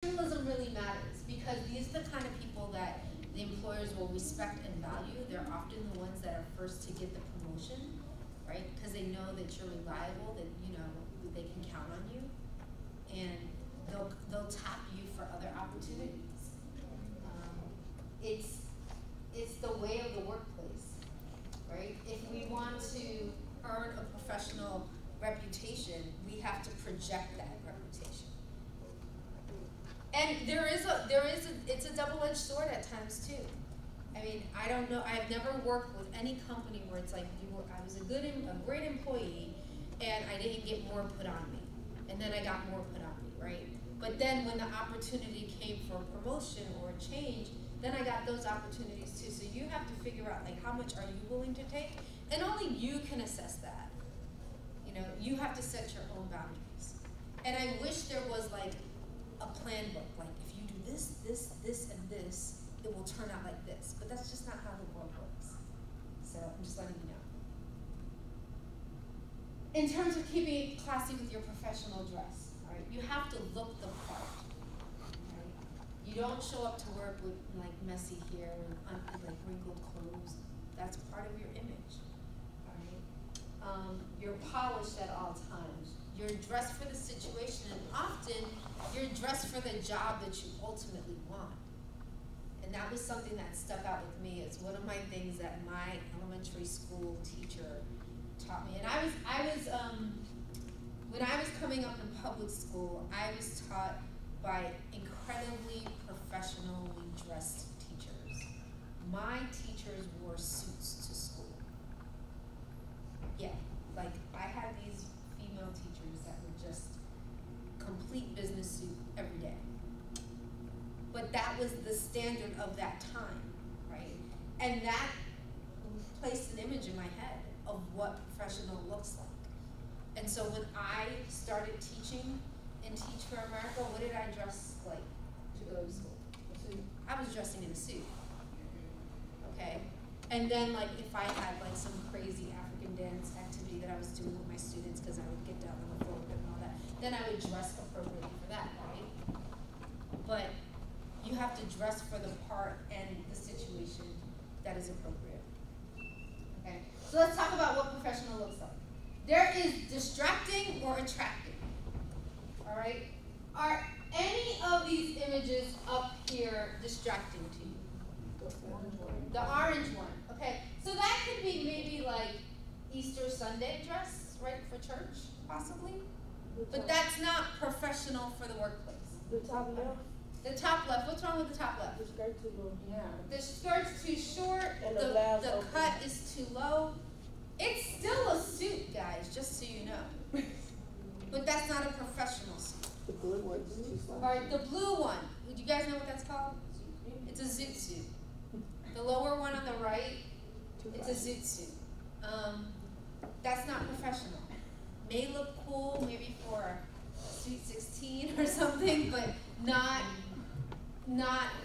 Professionalism really matters because these are the kind of people that the employers will respect and value. They're often the ones that are first to get the promotion, right? Because they know that you're reliable, that they can count on you, and they'll tap you for other opportunities. It's the way of the workplace, right? If we want to earn a professional reputation, we have to project that reputation. And it's a double-edged sword at times too. I mean, I don't know, I've never worked with any company where it's like I was a great employee and I didn't get more put on me. And then I got more put on me, right? But then when the opportunity came for a promotion or a change, then I got those opportunities too. So you have to figure out like how much are you willing to take? And only you can assess that. You have to set your own boundaries. And I wish there was like a plan book, like if you do this, this, this, and this, it will turn out like this. But that's just not how the world works. So I'm just letting you know. In terms of keeping it classy with your professional dress, all right, you have to look the part. Right? You don't show up to work with like messy hair and like wrinkled clothes. That's part of your image. All right? You're polished at all times. You're dressed for the situation, and often you're dressed for the job that you ultimately want. And that was something that stuck out with me. It's one of my things that my elementary school teacher taught me. And when I was coming up in public school, I was taught by incredibly professionally dressed teachers. My teachers wore suits to school. Yeah, like I had these female teachers that were just complete business suit every day. But that was the standard of that time, right? And that placed an image in my head of what professional looks like. And so when I started teaching in Teach for America, what did I dress like to go to school? I was dressing in a suit, okay? And then like if I had like some crazy African dance activity that I was doing with my students, because I would get down on the floor and all that, then I would dress appropriately for that, right? But you have to dress for the part and the situation that is appropriate. Okay, so let's talk about what professional looks like. There is distracting or attracting. All right, are any of these images up here distracting to you? The orange one. Okay, so that could be maybe like Easter Sunday dress, right, for church, possibly. But that's not professional for the workplace. The top left. The top left. What's wrong with the top left? The skirt too low. Yeah. The skirt's too short. And the cut is too low. It's still a suit, guys, just so you know. But that's not a professional suit. The blue one's too small. All right, the blue one. Do you guys know what that's called? It's a zoot suit. The lower one on the right, it's a zoot suit. That's not professional. May look cool, maybe for Sweet 16 or something, but not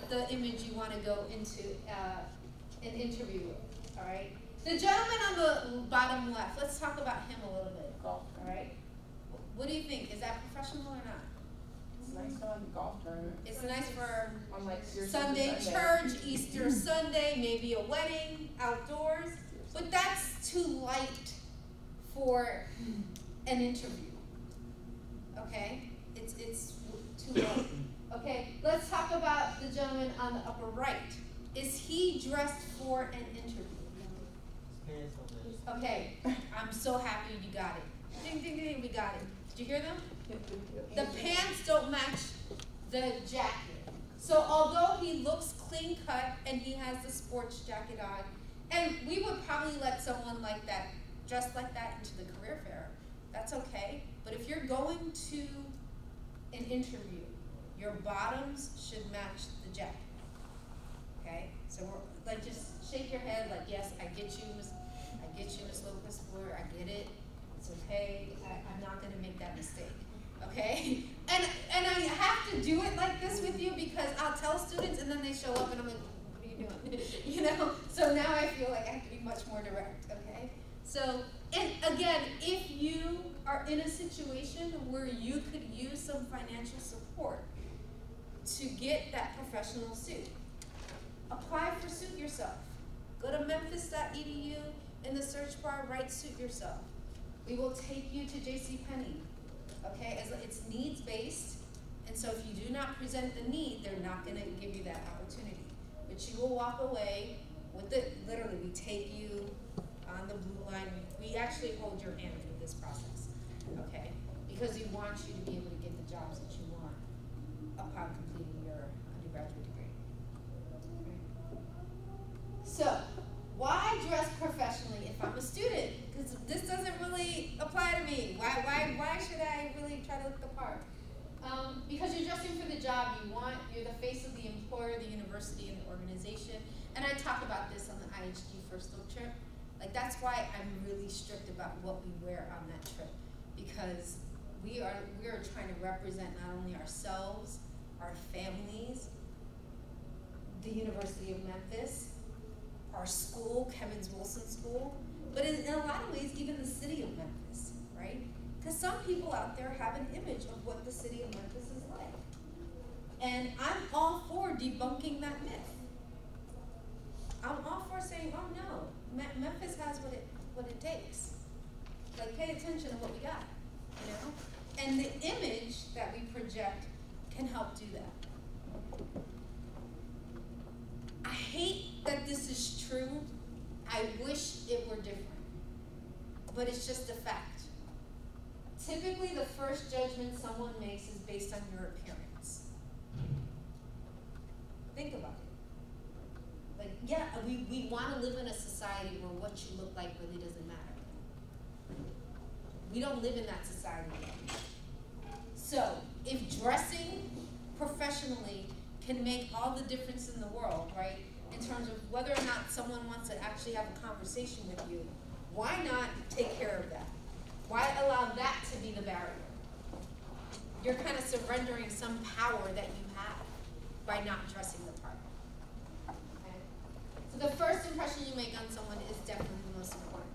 the image you want to go into an interview with, all right? The gentleman on the bottom left, let's talk about him a little bit, all right? What do you think? Is that professional or not? It's nice for like a golf tournament. It's nice for on like Sunday church, Easter Sunday, maybe a wedding, outdoors, but that's too light for an interview, okay? It's too light. Okay, let's talk about the gentleman on the upper right. Is he dressed for an interview? Okay, I'm so happy you got it. Ding, ding, ding, we got it. Did you hear them? The pants don't match the jacket. So although he looks clean cut and he has the sports jacket on, and we would probably let someone like that, dressed like that, into the career fair, that's okay. But if you're going to an interview, your bottoms should match the jacket. Okay? So we're like, just shake your head like, yes, I get you, Miss Lopez Flohr, I get it. It's okay. I'm not going to make that mistake. Okay? And I have to do it like this with you because I'll tell students and then they show up and I'm like, what are you doing? You know? So now I feel like I have to be much more direct. Okay? So, and again, if you are in a situation where you could use some financial support, to get that professional suit. Apply for Suit Yourself. Go to memphis.edu in the search bar, write Suit Yourself. We will take you to JCPenney, okay? It's needs-based, and so if you do not present the need, they're not gonna give you that opportunity. But you will walk away with literally, we take you on the blue line. We actually hold your hand through this process, okay? Because we want you to be able to get the jobs that you want upon completing your undergraduate degree. Okay. So, why dress professionally if I'm a student? Because this doesn't really apply to me. Why should I really try to look the part? Because you're dressing for the job you want. You're the face of the employer, the university, and the organization. And I talk about this on the IHG First Look trip. Like, that's why I'm really strict about what we wear on that trip, because we are trying to represent not only ourselves, our families, the University of Memphis, our school, Kemmons Wilson School, but in a lot of ways, even the city of Memphis, right? Because some people out there have an image of what the city of Memphis is like. And I'm all for debunking that myth. I'm all for saying, oh no, Memphis has what it takes. Like, pay attention to what we got, you know? And the image that we project can help do that. I hate that this is true. I wish it were different, but it's just a fact. Typically, the first judgment someone makes is based on your appearance. Think about it. Like, yeah, we want to live in a society where what you look like really doesn't matter. We don't live in that society yet. So, if dressing professionally can make all the difference in the world, right, in terms of whether or not someone wants to actually have a conversation with you, why not take care of that? Why allow that to be the barrier? You're kind of surrendering some power that you have by not dressing the part. Okay? So the first impression you make on someone is definitely the most important.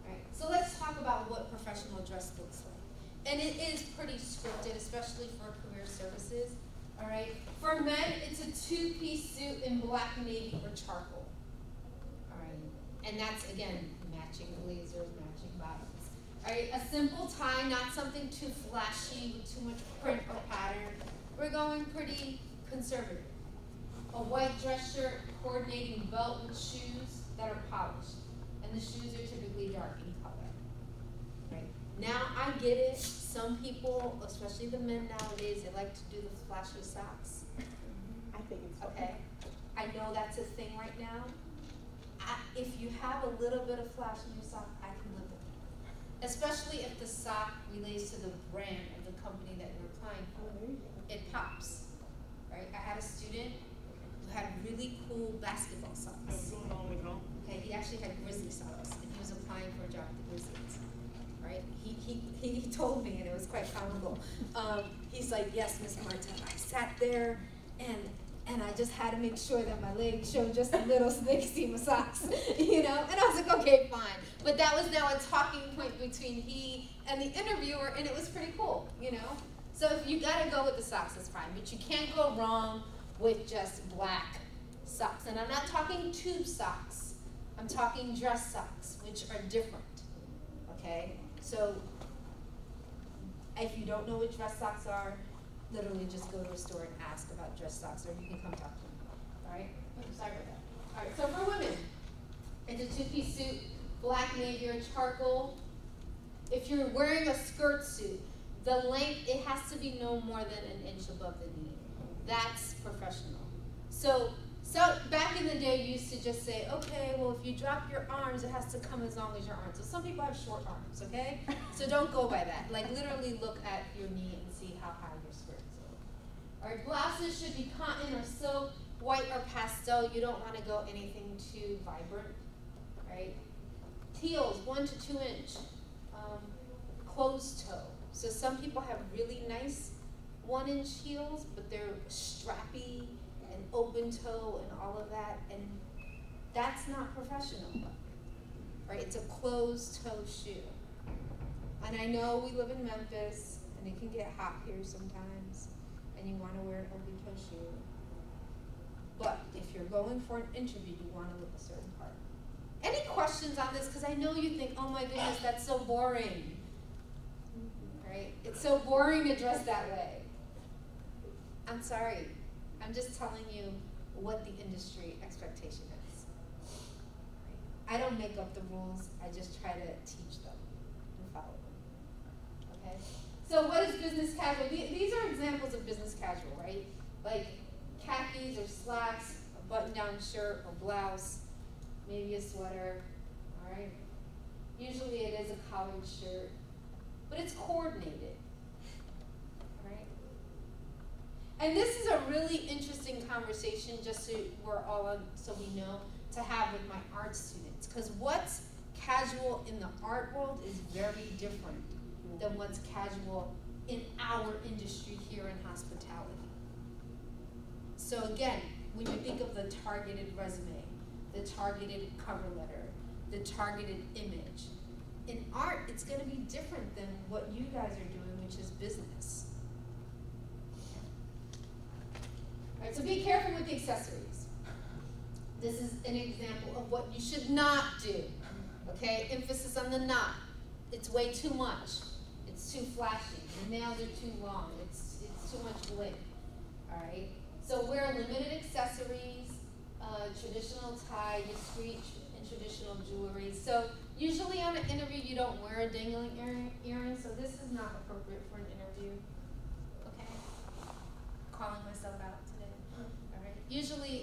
Right? So let's talk about what professional dress looks like. And it is pretty scripted, especially for career services. All right. For men, it's a two-piece suit in black, navy, or charcoal. All right. And that's, again, matching blazers, matching bottoms. All right. A simple tie, not something too flashy with too much print or pattern. We're going pretty conservative. A white dress shirt, coordinating belt with shoes that are polished. And the shoes are typically dark in color. Right. Now, I get it. Some people, especially the men nowadays, they like to do the flashy socks. I think it's fun. Okay. I know that's a thing right now. If you have a little bit of flash in your sock, I can live with it. Especially if the sock relates to the brand of the company that you're applying for. It pops. Right? I had a student who had really cool basketball socks. Okay, he actually had Grizzly socks, and he was applying for a job at the Grizzlies. Right? He told me, and it was quite comical. He's like, yes, Miss Marta, I sat there, and I just had to make sure that my legs showed just a little so they could see my socks, you know? And I was like, okay, fine. But that was now a talking point between he and the interviewer, and it was pretty cool, you know? So if you gotta go with the socks, that's fine. But you can't go wrong with just black socks. And I'm not talking tube socks. I'm talking dress socks, which are different, okay? So if you don't know what dress socks are, literally just go to a store and ask about dress socks, or you can come talk to me. All right? Oops, sorry about that. All right, so for women, it's a two-piece suit, black, navy, or charcoal. If you're wearing a skirt suit, the length, it has to be no more than an inch above the knee. That's professional. So back in the day, you used to just say, okay, well, if you drop your arms, it has to come as long as your arms. So some people have short arms, okay? So don't go by that. Like, literally look at your knee and see how high your skirt is. All right, blouses should be cotton or silk, white or pastel. You don't want to go anything too vibrant, right? Heels, 1 to 2 inch, closed toe. So some people have really nice 1-inch heels, but they're strappy and open toe and all of that, and that's not professional, right? It's a closed toe shoe. And I know we live in Memphis, and it can get hot here sometimes, and you want to wear a issue. But if you're going for an interview, you want to look a certain part. Any questions on this? Because I know you think, oh my goodness, that's so boring. Right? It's so boring to dress that way. I'm sorry. I'm just telling you what the industry expectation is. I don't make up the rules. I just try to teach them and follow them. Okay? So what is business casual? These are examples of business casual, right? Like khakis or slacks, a button-down shirt or blouse, maybe a sweater, all right? Usually it is a collared shirt, but it's coordinated, all right? And this is a really interesting conversation, just so we're all on, so we know, to have with my art students, because what's casual in the art world is very different than what's casual in our industry here in hospitality. So again, when you think of the targeted resume, the targeted cover letter, the targeted image, in art, it's going to be different than what you guys are doing, which is business. All right, so be careful with the accessories. This is an example of what you should not do. Okay, emphasis on the not. It's way too much. It's too flashy. The nails are too long. It's too much bling. All right. So wear limited accessories, traditional tie, discreet and traditional jewelry. So usually on an interview you don't wear a dangling earring, so this is not appropriate for an interview. Okay. Calling myself out today. All right. Usually